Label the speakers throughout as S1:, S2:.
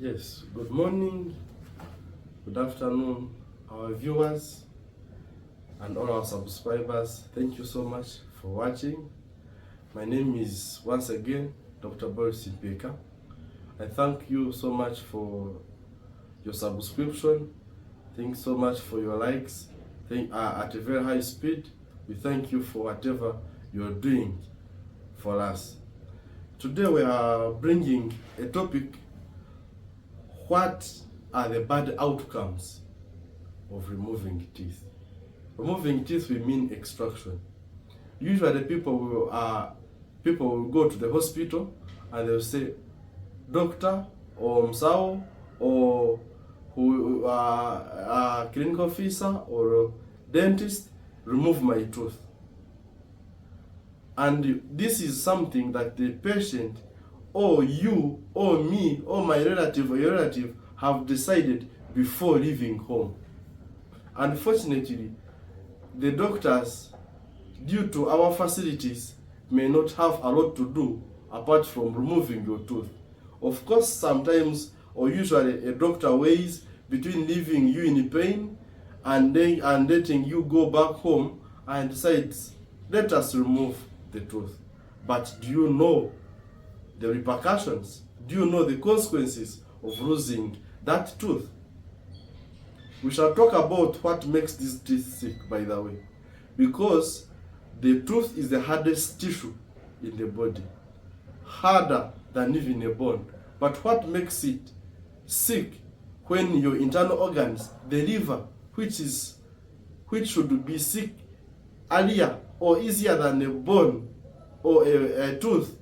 S1: Yes, good morning, good afternoon, our viewers and all our subscribers. Thank you so much for watching. My name is once again Dr. Boris Ipeka. I thank you so much for your subscription. Thanks so much for your likes. At a very high speed. We thank you for whatever you're doing for us. Today we are bringing a topic. What are the bad outcomes of removing teeth? Removing teeth, we mean extraction. Usually people will go to the hospital and they'll say, doctor or msao or who clinical officer or dentist, remove my tooth. And this is something that the patient or you or me or my relative or your relative have decided before leaving home. Unfortunately, the doctors, due to our facilities, may not have a lot to do apart from removing your tooth. Of course, sometimes or usually a doctor weighs between leaving you in pain and letting you go back home and decides, let us remove the tooth. But do you know the repercussions? Do you know the consequences of losing that tooth? We shall talk about what makes these teeth sick, by the way, because the tooth is the hardest tissue in the body, harder than even a bone. But what makes it sick when your internal organs, the liver, which should be sick earlier or easier than a bone or a tooth,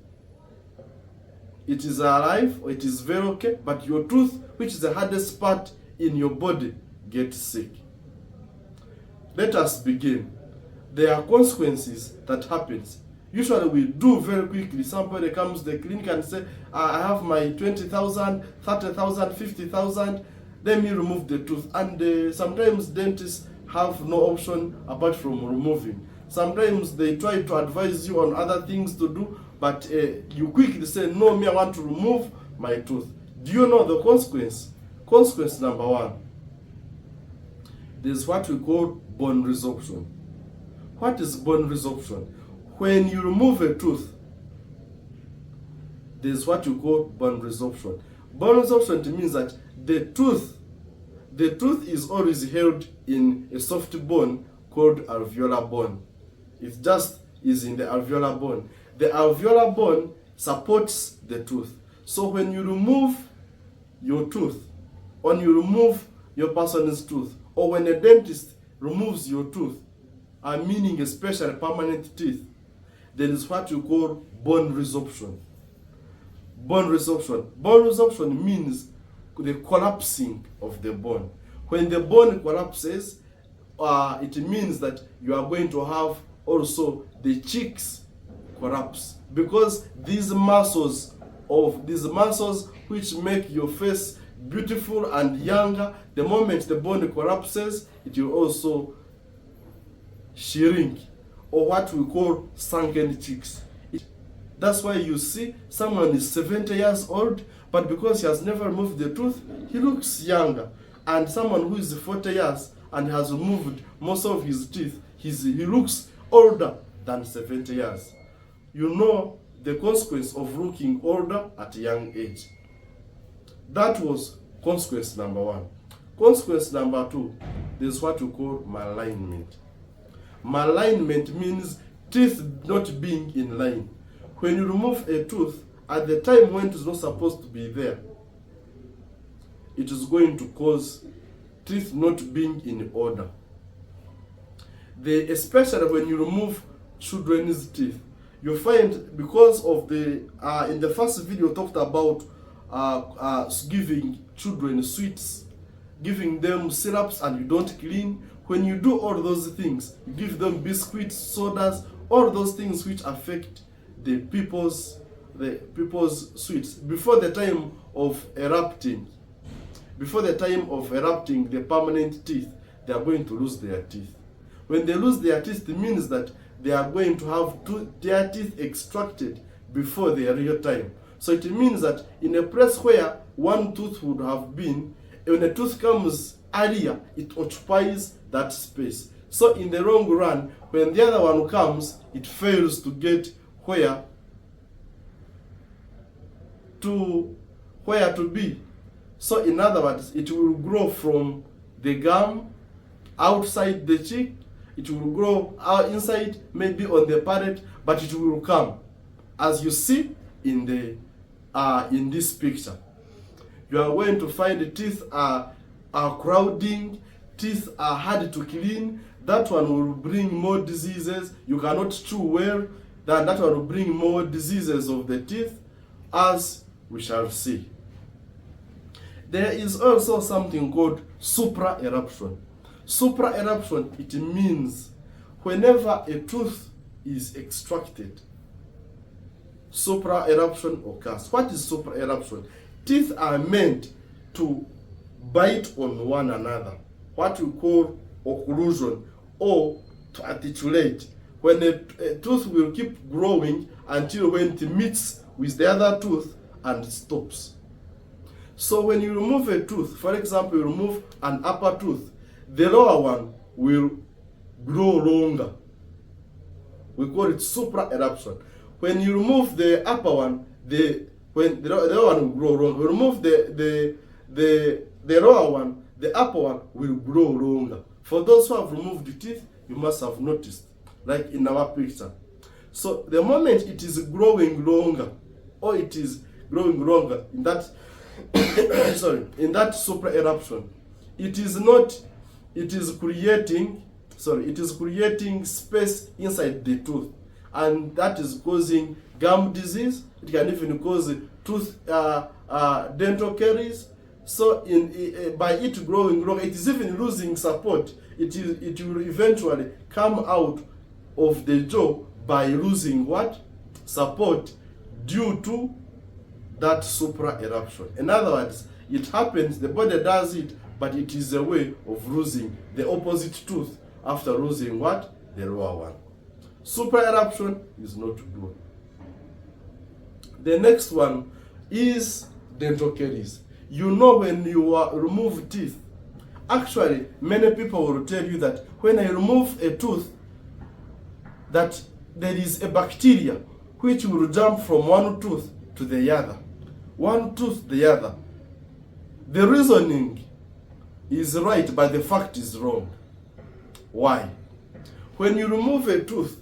S1: it is alive or it is very okay, but your tooth, which is the hardest part in your body, gets sick. Let us begin. There are consequences that happens. Usually we do very quickly. Somebody comes to the clinic and say, I have my 20,000, 30,000, 50,000, let me remove the tooth. And sometimes dentists have no option apart from removing. Sometimes they try to advise you on other things to do, but you quickly say, no, me, I want to remove my tooth. Do you know the consequence? Consequence number one, there's what we call bone resorption. What is bone resorption? When you remove a tooth, there's what you call bone resorption. Bone resorption means that the tooth is always held in a soft bone called alveolar bone. It just is in the alveolar bone. The alveolar bone supports the tooth. So when you remove your tooth, when you remove your person's tooth, or when a dentist removes your tooth, meaning especially permanent teeth, there is what you call bone resorption. Bone resorption. Bone resorption means the collapsing of the bone. When the bone collapses, it means that you are going to have also the cheeks collapse, because these muscles which make your face beautiful and younger, the moment the bone collapses, it will also shrink, or what we call sunken cheeks. That's why you see someone is 70 years old, but because he has never removed the tooth, he looks younger. And someone who is 40 years and has removed most of his teeth, he looks older than 70 years. You know the consequence of looking older at a young age. That was consequence number one. Consequence number two, there's what we call malignment. Malignment means teeth not being in line. When you remove a tooth at the time when it is not supposed to be there, it is going to cause teeth not being in order. Especially when you remove children's teeth, you find, because of the in the first video talked about giving children sweets, giving them syrups, and you don't clean. When you do all those things, you give them biscuits, sodas, all those things which affect the people's sweets. Before the time of erupting the permanent teeth, they are going to lose their teeth. When they lose their teeth, it means that they are going to have their teeth extracted before their real time. So it means that in a place where one tooth would have been, when a tooth comes earlier, it occupies that space. So in the long run, when the other one comes, it fails to get where to be. So in other words, it will grow from the gum outside the cheek, it will grow out inside, maybe on the palate, but it will come, as you see in this picture. You are going to find the teeth are crowding, teeth are hard to clean. That one will bring more diseases. You cannot chew well. That one will bring more diseases of the teeth, as we shall see. There is also something called Supra eruption. Supra eruption, it means whenever a tooth is extracted, Supra eruption occurs. What is Supra eruption? Teeth are meant to bite on one another, what we call occlusion, or to articulate. When a tooth will keep growing until when it meets with the other tooth and stops. So when you remove a tooth, for example, you remove an upper tooth, the lower one will grow longer. We call it supra eruption. When you remove the upper one, the lower one will grow longer. You remove the lower one, the upper one will grow longer. For those who have removed the teeth, you must have noticed, like in our picture. So the moment it is growing longer, or it is growing longer in that in that supra eruption, it is creating space inside the tooth, and that is causing gum disease. It can even cause tooth dental caries. So by it growing long, it is even losing support. It will eventually come out of the jaw by losing what? Support, due to that supra eruption. In other words, it happens, the body does it, but it is a way of losing the opposite tooth after losing what? The lower one. Supra eruption is not good. The next one is dental caries. You know, when you remove teeth, actually many people will tell you that when I remove a tooth, that there is a bacteria which will jump from one tooth to the other, one tooth to the other. The reasoning is right, but the fact is wrong. Why? When you remove a tooth,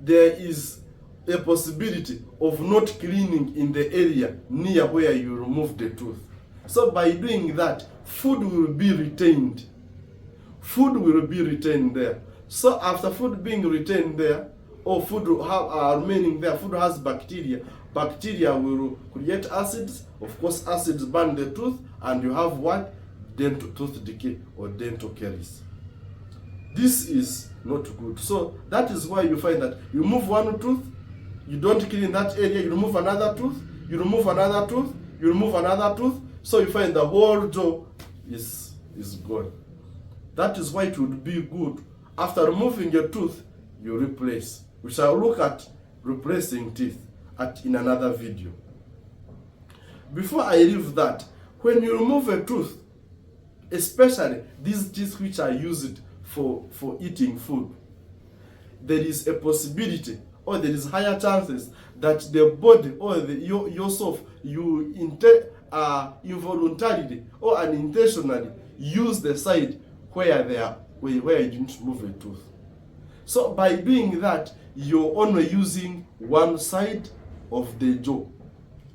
S1: there is a possibility of not cleaning in the area near where you remove the tooth. So by doing that, food will be retained. Food will be retained there. So after food being retained there, or food remaining there, food has bacteria. Bacteria will create acids. Of course, acids burn the tooth, and you have what? Dental tooth decay or dental caries. This is not good. So that is why you find that you remove one tooth, you don't clean that area, you remove another tooth, you remove another tooth, you remove another tooth, so you find the whole jaw is gone. That is why it would be good, after removing a tooth, you replace. We shall look at replacing teeth in another video. Before I leave that, when you remove a tooth, especially these teeth which are used for eating food, there is a possibility, or there is higher chances that the body or yourself, you involuntarily or unintentionally use the side where you didn't move a tooth. So by doing that, you're only using one side of the jaw.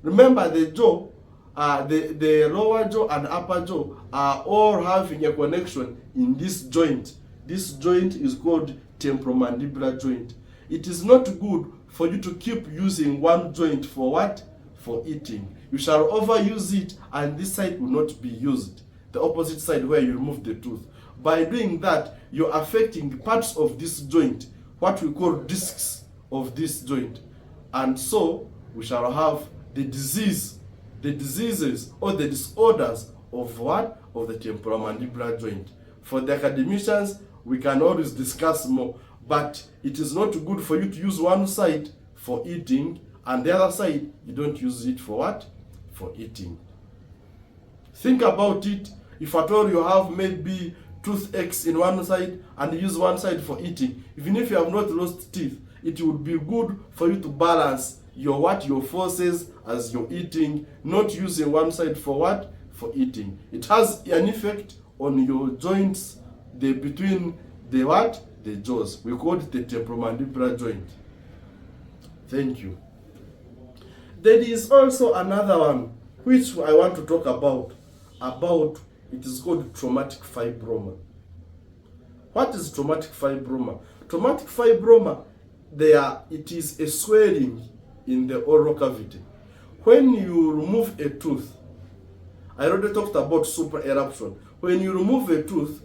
S1: Remember, the jaw, the lower jaw and upper jaw are all having a connection in this joint. This joint is called temporomandibular joint. It is not good for you to keep using one joint for what? For eating. You shall overuse it, and this side will not be used, the opposite side where you remove the tooth. By doing that, you're affecting parts of this joint, what we call discs of this joint. And so we shall have the diseases or the disorders of what? Of the temporomandibular joint. For the academicians, we can always discuss more, but it is not good for you to use one side for eating and the other side you don't use it for what? For eating. Think about it. If at all you have maybe tooth X in one side and use one side for eating, even if you have not lost teeth, it would be good for you to balance your forces as you're eating, not using one side for what? For eating. It has an effect on your joints, between the what? The jaws. We call it the temporomandibular joint. Thank you. There is also another one which I want to talk about. It is called traumatic fibroma. What is traumatic fibroma? Traumatic fibroma, it is a swelling in the oral cavity. When you remove a tooth, I already talked about Supra eruption. When you remove a tooth,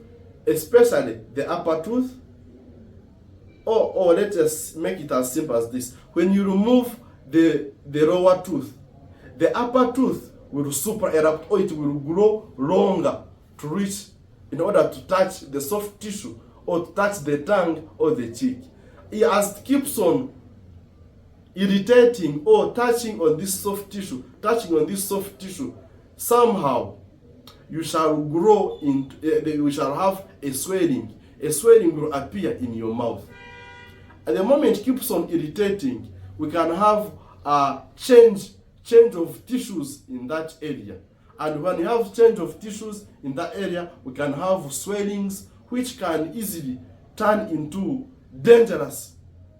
S1: especially the upper tooth, or let us make it as simple as this. When you remove the lower tooth, the upper tooth will super erupt, or it will grow longer to reach, in order to touch the soft tissue or to touch the tongue or the cheek. As it keeps on irritating or touching on this soft tissue, somehow you shall grow you shall have a swelling. A swelling will appear in your mouth. At the moment it keeps on irritating, we can have a change of tissues in that area. And when you have change of tissues in that area, we can have swellings which can easily turn into dangerous.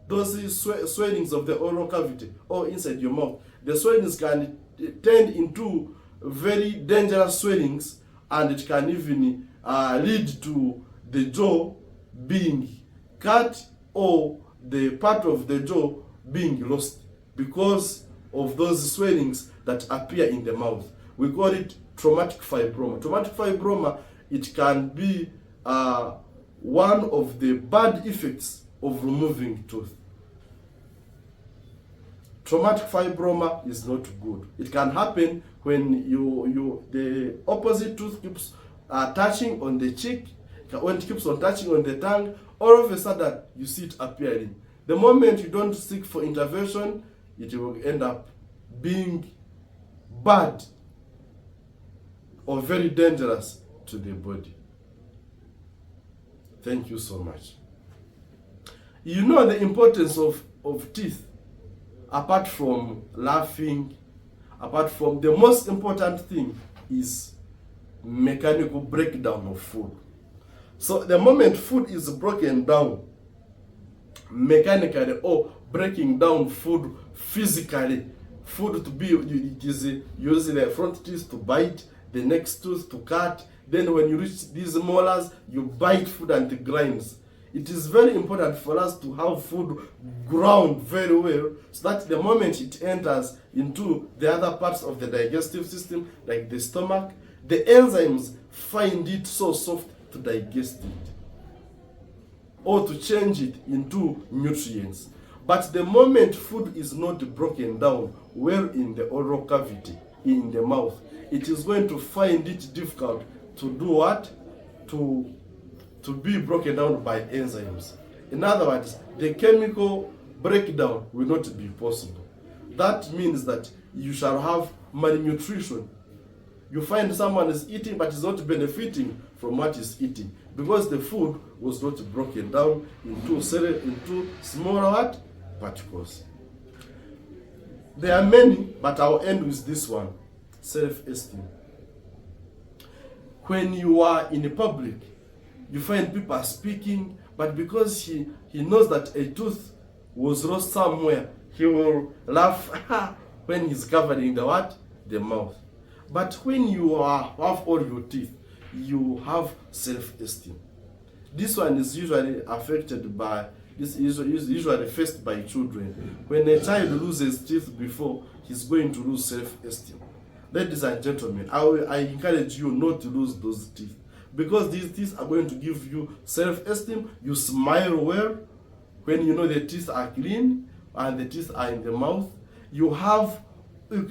S1: Those swellings of the oral cavity or inside your mouth, the swellings can turn into very dangerous swellings, and it can even lead to the jaw being cut or the part of the jaw being lost because of those swellings that appear in the mouth. We call it traumatic fibroma. Traumatic fibroma, it can be one of the bad effects of removing tooth. Traumatic fibroma is not good. It can happen when the opposite tooth keeps touching on the cheek, when it keeps on touching on the tongue, all of a sudden you see it appearing. The moment you don't seek for intervention, it will end up being bad or very dangerous to the body. Thank you so much. You know the importance of teeth, apart from laughing, apart from the most important thing is mechanical breakdown of food. So the moment food is broken down mechanically or breaking down food physically, food to be, it is using the front teeth to bite, the next tooth to cut, then when you reach these molars, you bite food and it grinds. It is very important for us to have food ground very well, so that the moment it enters into the other parts of the digestive system, like the stomach, the enzymes find it so soft to digest it or to change it into nutrients. But the moment food is not broken down well in the oral cavity, in the mouth, it is going to find it difficult to do what? To be broken down by enzymes. In other words, the chemical breakdown will not be possible. That means that you shall have malnutrition. You find someone is eating but is not benefiting from what is eating because the food was not broken down into smaller what? Particles. There are many, but I'll end with this one. Self-esteem. When you are in a public, you find people speaking, but because he knows that a tooth was lost somewhere, he will laugh when he's covering the what? The mouth. But when you have all your teeth, you have self-esteem. This one is usually affected by, this is usually faced by children. When a child loses teeth before, he's going to lose self-esteem. Ladies and gentlemen, I encourage you not to lose those teeth, because these teeth are going to give you self-esteem. You smile well when you know the teeth are clean and the teeth are in the mouth. You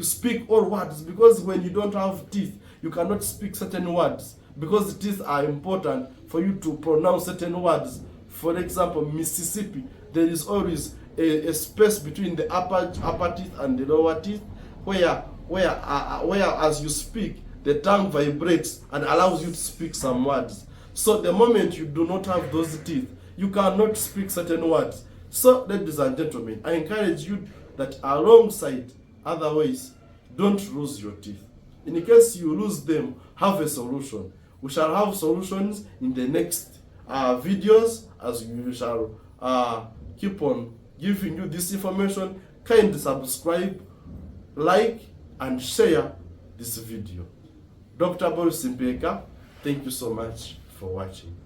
S1: speak all words, because when you don't have teeth, you cannot speak certain words, because the teeth are important for you to pronounce certain words. For example, Mississippi, there is always a space between the upper teeth and the lower teeth, where as you speak, the tongue vibrates and allows you to speak some words. So the moment you do not have those teeth, you cannot speak certain words. So, ladies and gentlemen, I encourage you that alongside other ways, don't lose your teeth. In case you lose them, have a solution. We shall have solutions in the next videos, as we shall keep on giving you this information. Kindly subscribe, like, and share this video. Dr. Boris Simpeka, thank you so much for watching.